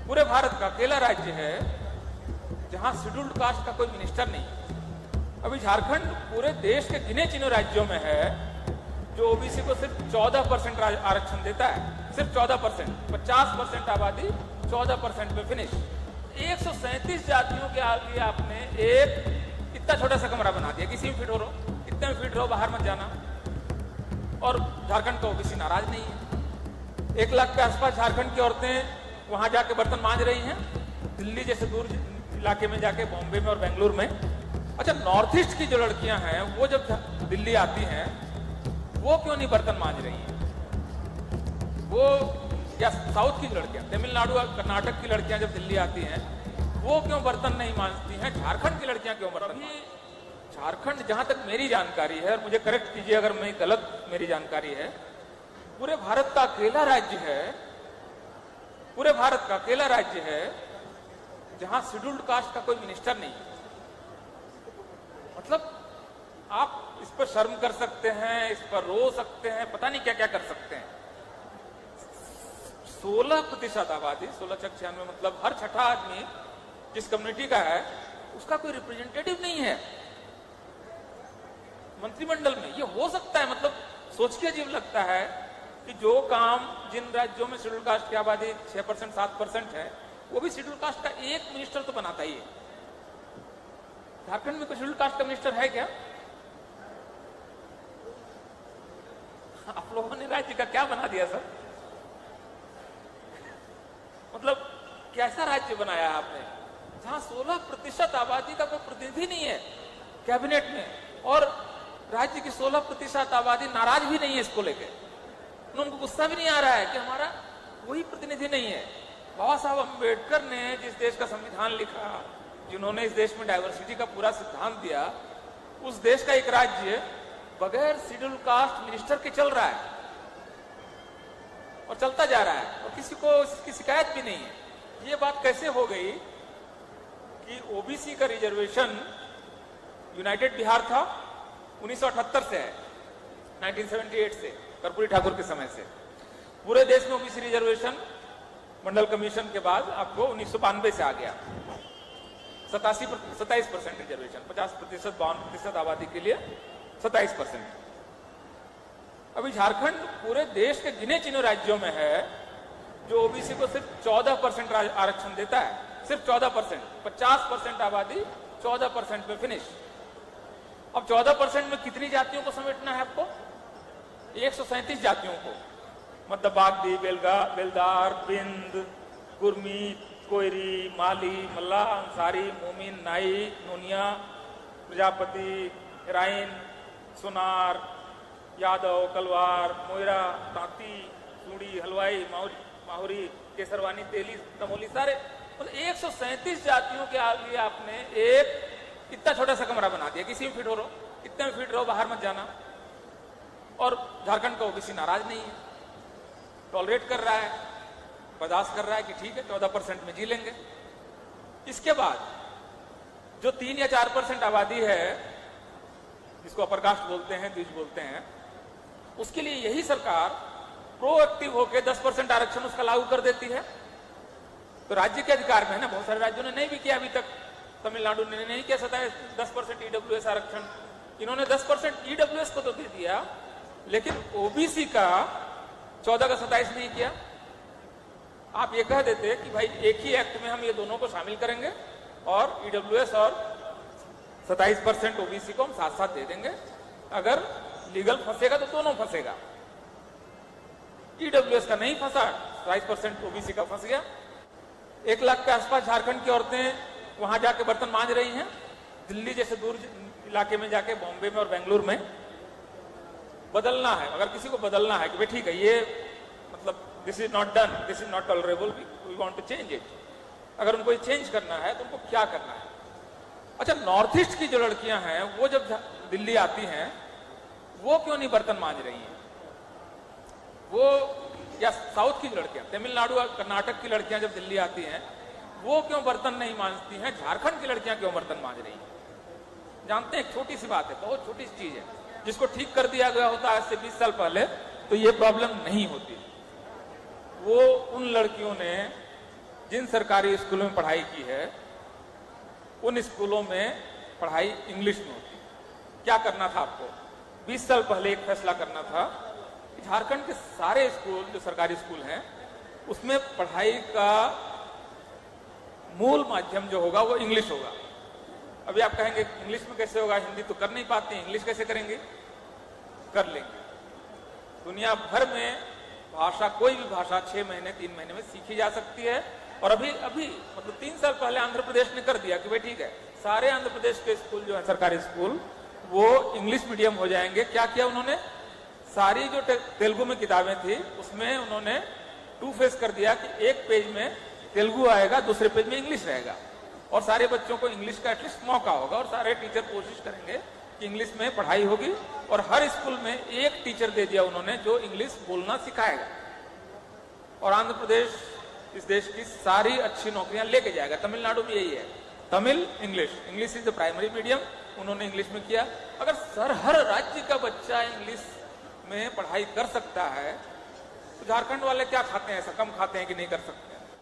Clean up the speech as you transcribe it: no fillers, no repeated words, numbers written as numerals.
पूरे भारत का अकेला राज्य है जहां शेड्यूल्ड कास्ट का कोई मिनिस्टर नहीं है। अभी झारखंड पूरे देश के गिने चुने राज्यों में है जो ओबीसी को सिर्फ 14% आरक्षण देता है, सिर्फ 14%। 50% आबादी 14% पे फिनिश। 137 जातियों के लिए आपने एक इतना छोटा सा कमरा बना दिया, किसी में फिट हो रहो, इतने में फिट रहो, बाहर मत जाना। और झारखंड का ओबीसी नाराज नहीं है। 1 लाख के आसपास झारखंड की औरतें वहां जाके बर्तन मांज रही हैं, दिल्ली जैसे दूर इलाके में जाके, बॉम्बे में और बेंगलुरु में। अच्छा, नॉर्थ ईस्ट की जो लड़कियां हैं वो जब दिल्ली आती हैं वो क्यों नहीं बर्तन मांज रही हैं? वो या साउथ की लड़कियां, तमिलनाडु और कर्नाटक की लड़कियां जब दिल्ली आती हैं वो क्यों बर्तन नहीं मांजती हैं? झारखंड की लड़कियां क्यों बर्तन? झारखंड, जहां तक मेरी जानकारी है, और मुझे करेक्ट कीजिए अगर मैं गलत मेरी जानकारी है, पूरे भारत का अकेला राज्य है, पूरे भारत का अकेला राज्य है जहां शेड्यूल्ड कास्ट का कोई मिनिस्टर नहीं है। मतलब आप इस पर शर्म कर सकते हैं, इस पर रो सकते हैं, पता नहीं क्या क्या कर सकते हैं। 16% आबादी, 1696, मतलब हर छठा आदमी जिस कम्युनिटी का है उसका कोई रिप्रेजेंटेटिव नहीं है मंत्रिमंडल में। ये हो सकता है? मतलब सोच के अजीब लगता है कि जो काम जिन राज्यों में शेड्यूल कास्ट की आबादी 6% 7% है, वो भी शेड्यूल कास्ट का एक मिनिस्टर तो बनाता ही है। झारखंड में कोई शेड्यूल कास्ट का मिनिस्टर है क्या? आप लोगों ने राज्य का क्या बना दिया सर? मतलब कैसा राज्य बनाया आपने जहां 16% आबादी का कोई प्रतिनिधि नहीं है कैबिनेट में, और राज्य की 16% आबादी नाराज भी नहीं है इसको लेकर। उनको गुस्सा भी नहीं आ रहा है कि हमारा कोई प्रतिनिधि नहीं है। बाबा साहब अम्बेडकर ने जिस देश का संविधान लिखा, जिन्होंने इस देश में डाइवर्सिटी का पूरा सिद्धांत दिया, उस देश का एक राज्य बगैर शेड्यूल कास्ट मिनिस्टर के चल रहा है और चलता जा रहा है, और किसी को इसकी शिकायत भी नहीं है। ये बात कैसे हो गई कि ओबीसी का रिजर्वेशन यूनाइटेड बिहार था 1978 से है, 1978 से, कर्पूरी ठाकुर के समय से। पूरे देश में ओबीसी रिजर्वेशन मंडल कमीशन के बाद आपको 1992 से आ गया 27% रिजर्वेशन, 50% 52% आबादी के लिए 27%। अभी झारखंड पूरे देश के गिने चुने राज्यों में है जो ओबीसी को सिर्फ 14% आरक्षण देता है, सिर्फ 14%। 50% आबादी 14% पे फिनिश। अब 14% में कितनी जातियों को समेटना है आपको? 137 जातियों को, मतलब बागदी, बेलदार, बिंद, गुरमीत, कोयरी, माली, मल्ला, अंसारी, मोमिन, नाई, नोनिया, प्रजापति, राइन, सुनार, यादव, कलवार, मोयरा, तांती, सूड़ी, हलवाई, माहुरी, केसरवानी, तेली, तमोली, सारे 137 जातियों के लिए आपने एक इतना छोटा सा कमरा बना दिया, किसी में फिट हो रहो, इतने में फिट रहो, बाहर मत जाना। और झारखंड का ओबीसी नाराज नहीं है, टॉलरेट कर रहा है, बर्दाश्त कर रहा है कि ठीक है 14% में जी लेंगे। इसके बाद जो 3 या 4% आबादी है, जिसको अपर कास्ट बोलते हैं, द्विज बोलते हैं, उसके लिए यही सरकार प्रोएक्टिव होकर 10% आरक्षण उसका लागू कर देती है। तो राज्य के अधिकार में है ना, बहुत सारे राज्यों ने नहीं भी किया अभी तक। तमिलनाडु ने नहीं किया 10% ईडब्ल्यूएस आरक्षण, इन्होंने 10% ईडब्ल्यूएस को तो दे दिया, लेकिन ओबीसी का 14 का 27 नहीं किया। आप ये कह देते कि भाई एक ही एक्ट में हम ये दोनों को शामिल करेंगे और ईडब्ल्यूएस और 27% ओबीसी को हम साथ साथ दे देंगे, अगर लीगल फंसेगा तो दोनों फंसेगा। ईडब्ल्यूएस का नहीं फंसा, 27% ओबीसी का फंस गया। 1 लाख के आसपास झारखंड की औरतें वहां जाके बर्तन मांज रही हैं, दिल्ली जैसे दूर इलाके में जाके, बॉम्बे में और बेंगलुरु में। बदलना है, अगर किसी को बदलना है कि भाई ठीक है, ये मतलब this is not done, this is not tolerable, we want to change it, अगर उनको ये चेंज करना है तो उनको क्या करना है? अच्छा, नॉर्थ ईस्ट की जो लड़कियां हैं वो जब दिल्ली आती हैं वो क्यों नहीं बर्तन मांज रही हैं? वो या साउथ की लड़कियां, तमिलनाडु और कर्नाटक की लड़कियां जब दिल्ली आती हैं वो क्यों बर्तन नहीं मांजती हैं? झारखंड की लड़कियां क्यों बर्तन मांज रही हैं? जानते हैं, एक छोटी सी बात है, बहुत छोटी सी चीज है, जिसको ठीक कर दिया गया होता आज से 20 साल पहले तो ये प्रॉब्लम नहीं होती। वो उन लड़कियों ने जिन सरकारी स्कूलों में पढ़ाई की है उन स्कूलों में पढ़ाई इंग्लिश में होती है। क्या करना था आपको? 20 साल पहले एक फैसला करना था कि झारखंड के सारे स्कूल जो सरकारी स्कूल हैं उसमें पढ़ाई का मूल माध्यम जो होगा वो इंग्लिश होगा। अभी आप कहेंगे इंग्लिश में कैसे होगा, हिंदी तो कर नहीं पाते, इंग्लिश कैसे करेंगे? कर लेंगे। दुनिया भर में भाषा, कोई भी भाषा 6 महीने 3 महीने में सीखी जा सकती है। और अभी मतलब 3 साल पहले आंध्र प्रदेश ने कर दिया कि भाई ठीक है, सारे आंध्र प्रदेश के स्कूल जो है सरकारी स्कूल वो इंग्लिश मीडियम हो जाएंगे। क्या किया उन्होंने? सारी जो तेलुगु में किताबें थी उसमें उन्होंने 2 फेस कर दिया कि एक पेज में तेलुगु आएगा, दूसरे पेज में इंग्लिश रहेगा और सारे बच्चों को इंग्लिश का एटलीस्ट मौका होगा और सारे टीचर कोशिश करेंगे कि इंग्लिश में पढ़ाई होगी। और हर स्कूल में एक टीचर दे दिया उन्होंने जो इंग्लिश बोलना सिखाएगा। और आंध्र प्रदेश इस देश की सारी अच्छी नौकरियां लेके जाएगा। तमिलनाडु में यही है, Tamil English is the primary medium, उन्होंने इंग्लिश में किया। अगर हर राज्य का बच्चा इंग्लिश में पढ़ाई कर सकता है तो झारखंड वाले क्या खाते हैं? ऐसा कम खाते हैं कि नहीं कर सकते?